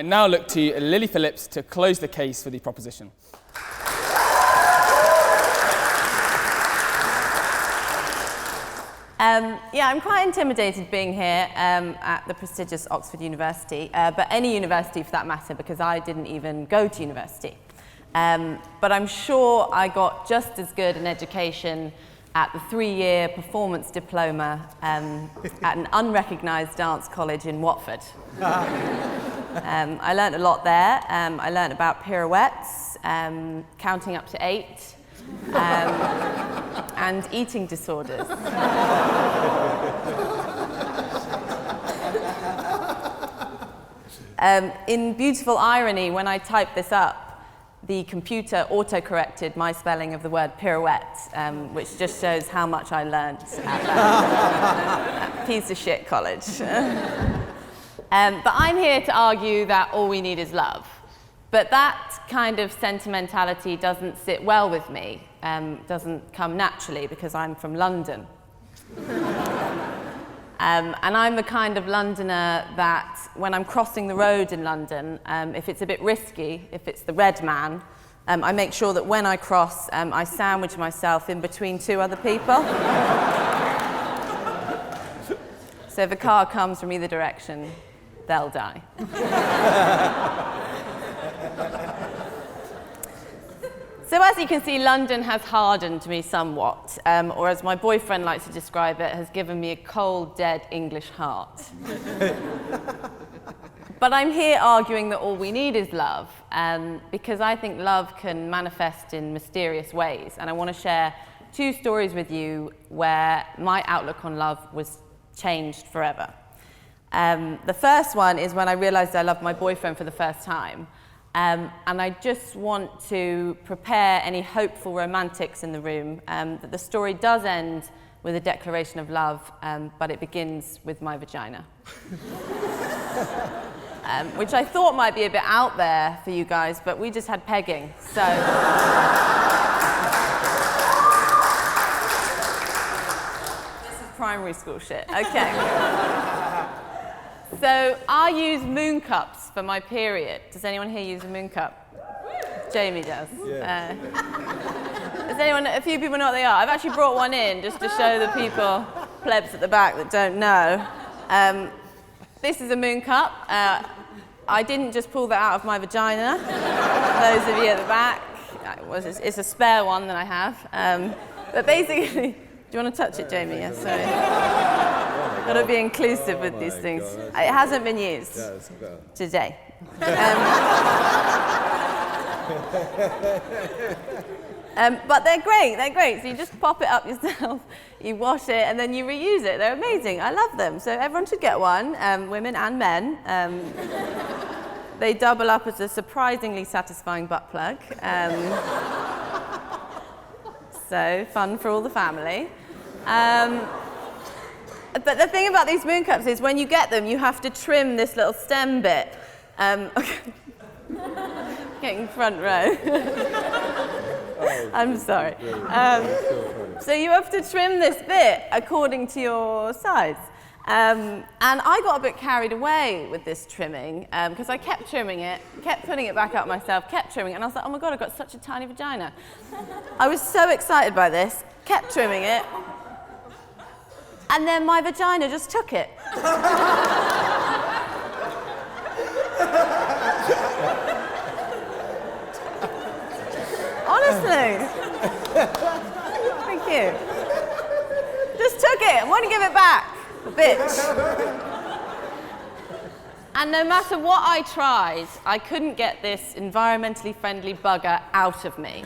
I now look to Lily Phillips to close the case for the proposition. Yeah, I'm quite intimidated being here at the prestigious Oxford University, but any university for that matter, because I didn't even go to university. But I'm sure I got just as good an education at the 3-year performance diploma at an unrecognised dance college in Watford. I learnt a lot there. I learnt about pirouettes, counting up to 8, and eating disorders. In beautiful irony, when I typed this up, the computer auto-corrected my spelling of the word pirouette, which just shows how much I learnt at that piece of shit college. But I'm here to argue that all we need is love. But that kind of sentimentality doesn't sit well with me, doesn't come naturally because I'm from London. And I'm the kind of Londoner that when I'm crossing the road in London, if it's a bit risky, if it's the red man, I make sure that when I cross, I sandwich myself in between 2 other people. So if a car comes from either direction, they'll die. So as you can see, London has hardened me somewhat, or as my boyfriend likes to describe it, has given me a cold, dead English heart. But I'm here arguing that all we need is love, because I think love can manifest in mysterious ways, and I want to share 2 stories with you where my outlook on love was changed forever. The first one is when I realized I loved my boyfriend for the first time. And I just want to prepare any hopeful romantics in the room, that the story does end with a declaration of love, but it begins with my vagina. Which I thought might be a bit out there for you guys, but we just had pegging, so... This is primary school shit, okay. So I use moon cups for my period. Does anyone here use a moon cup? Jamie does. Yeah. Does anyone, a few people know what they are? I've actually brought one in just to show the people, plebs at the back that don't know. This is a moon cup. I didn't just pull that out of my vagina. Those of you at the back, it's a spare one that I have. But basically, do you want to touch it, Jamie? Yes, sorry. Got to be inclusive with these things. It hasn't been used today. But they're great. So you just pop it up yourself, you wash it, and then you reuse it. They're amazing. I love them. So everyone should get one, women and men. They double up as a surprisingly satisfying butt plug. So fun for all the family. But the thing about these moon cups is when you get them, you have to trim this little stem bit. Okay. Getting front row. I'm sorry. So you have to trim this bit according to your size. And I got a bit carried away with this trimming because I kept trimming it, kept putting it back up myself, kept trimming it, and I was like, oh my God, I've got such a tiny vagina. I was so excited by this, kept trimming it, and then my vagina just took it. Honestly. Thank you. Just took it. I want to give it back. Bitch. And no matter what I tried, I couldn't get this environmentally friendly bugger out of me.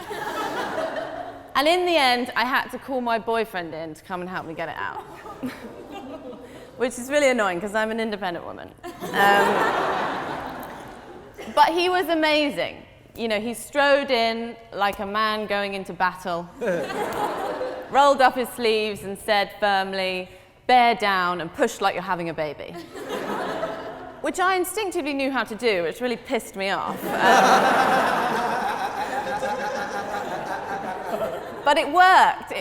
And in the end, I had to call my boyfriend in to come and help me get it out. Which is really annoying because I'm an independent woman. But he was amazing. You know, he strode in like a man going into battle, rolled up his sleeves and said firmly, bear down and push like you're having a baby. Which I instinctively knew how to do, which really pissed me off. But it worked,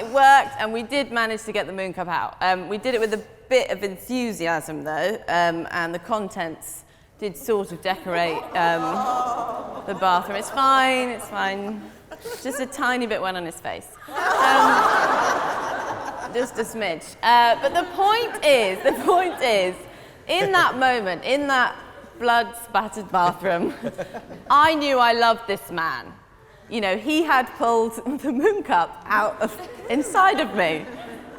and we did manage to get the moon cup out. We did it with a bit of enthusiasm, though, and the contents did sort of decorate the bathroom. It's fine, it's fine. Just a tiny bit went on his face. Just a smidge. But the point is, in that moment, in that blood-spattered bathroom, I knew I loved this man. You know, he had pulled the moon cup out of inside of me.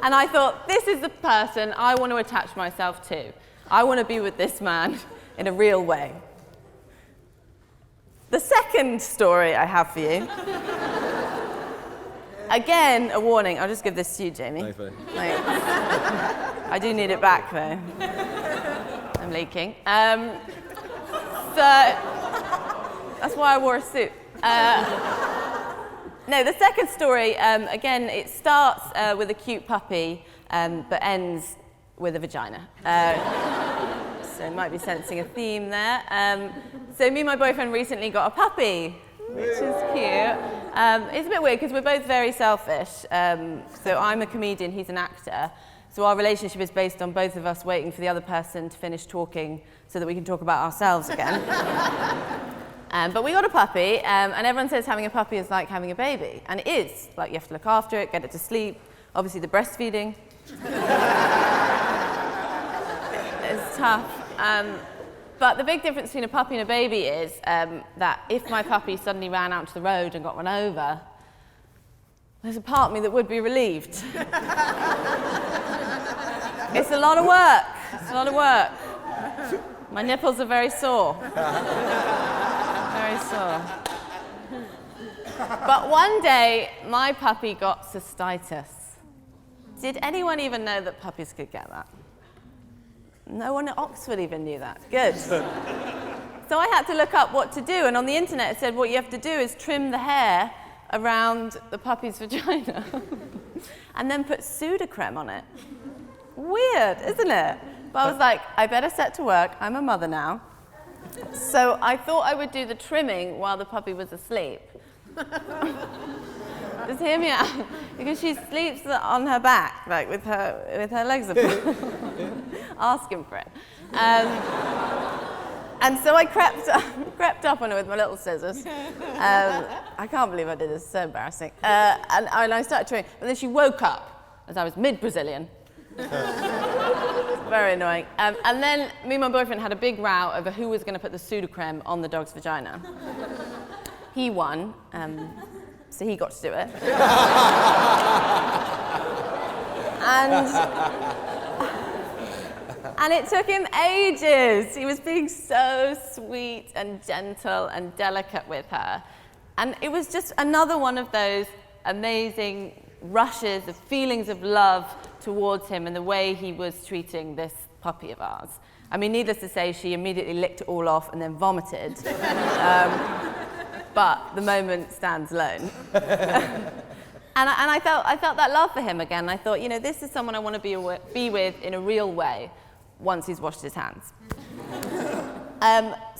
And I thought, this is the person I want to attach myself to. I want to be with this man in a real way. The second story I have for you, again, a warning. I'll just give this to you, Jamie. No, fine. I do need it back, though. I'm leaking. So that's why I wore a suit. No, the second story, again, it starts with a cute puppy, but ends with a vagina. So you might be sensing a theme there. So me and my boyfriend recently got a puppy, which is cute. It's a bit weird because we're both very selfish. So I'm a comedian, he's an actor. So our relationship is based on both of us waiting for the other person to finish talking so that we can talk about ourselves again. But we got a puppy, and everyone says having a puppy is like having a baby. And it is. Like, you have to look after it, get it to sleep. Obviously, the breastfeeding is tough. But the big difference between a puppy and a baby is that if my puppy suddenly ran out to the road and got run over, there's a part of me that would be relieved. It's a lot of work. It's a lot of work. My nipples are very sore. Very sore. But one day, my puppy got cystitis. Did anyone even know that puppies could get that? No one at Oxford even knew that. Good. So I had to look up what to do, and on the internet it said what you have to do is trim the hair around the puppy's vagina and then put pseudocreme on it. Weird, isn't it? But I was like, I better set to work. I'm a mother now. So I thought I would do the trimming while the puppy was asleep. Just hear me out, because she sleeps on her back, like with her legs up, asking for it. And so I crept up on her with my little scissors. I can't believe I did this, it's so embarrassing. And I started trimming, but then she woke up as I was mid-Brazilian. Very annoying. And then me and my boyfriend had a big row over who was going to put the pseudocreme on the dog's vagina. He won, so he got to do it. And it took him ages. He was being so sweet and gentle and delicate with her. And it was just another one of those amazing rushes of feelings of love towards him and the way he was treating this puppy of ours. I mean, needless to say, she immediately licked it all off and then vomited. But the moment stands alone. And I felt that love for him again. I thought, you know, this is someone I want to be with in a real way once he's washed his hands.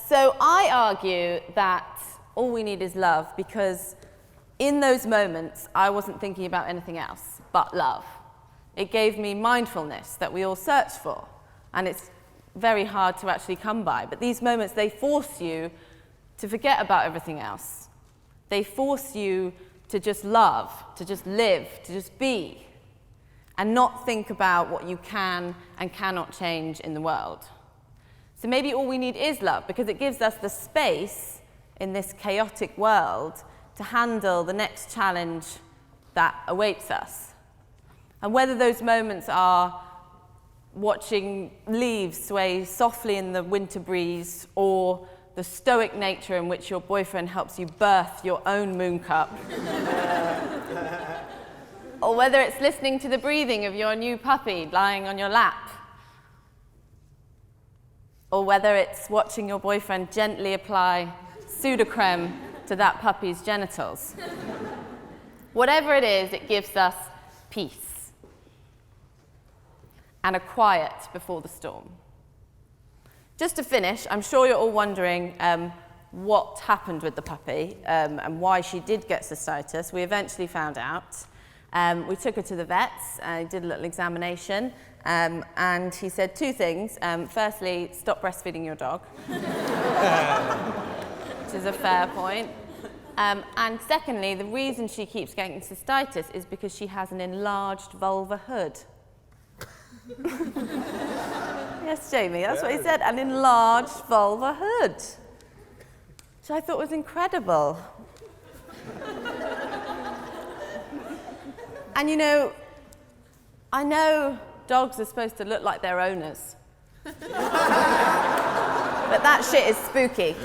So I argue that all we need is love, because in those moments, I wasn't thinking about anything else but love. It gave me mindfulness that we all search for, and it's very hard to actually come by. But these moments, they force you to forget about everything else. They force you to just love, to just live, to just be, and not think about what you can and cannot change in the world. So maybe all we need is love, because it gives us the space in this chaotic world to handle the next challenge that awaits us. And whether those moments are watching leaves sway softly in the winter breeze, or the stoic nature in which your boyfriend helps you birth your own moon cup, or whether it's listening to the breathing of your new puppy lying on your lap, or whether it's watching your boyfriend gently apply pseudocreme to that puppy's genitals. Whatever it is, it gives us peace and a quiet before the storm. Just to finish, I'm sure you're all wondering what happened with the puppy and why she did get cystitis. We eventually found out. We took her to the vets, did a little examination, And he said two things. Firstly, stop breastfeeding your dog, which is a fair point. And secondly, the reason she keeps getting cystitis is because she has an enlarged vulva hood. Yes, Jamie, that's what he said, an enlarged vulva hood, which I thought was incredible. And you know, I know dogs are supposed to look like their owners, but that shit is spooky.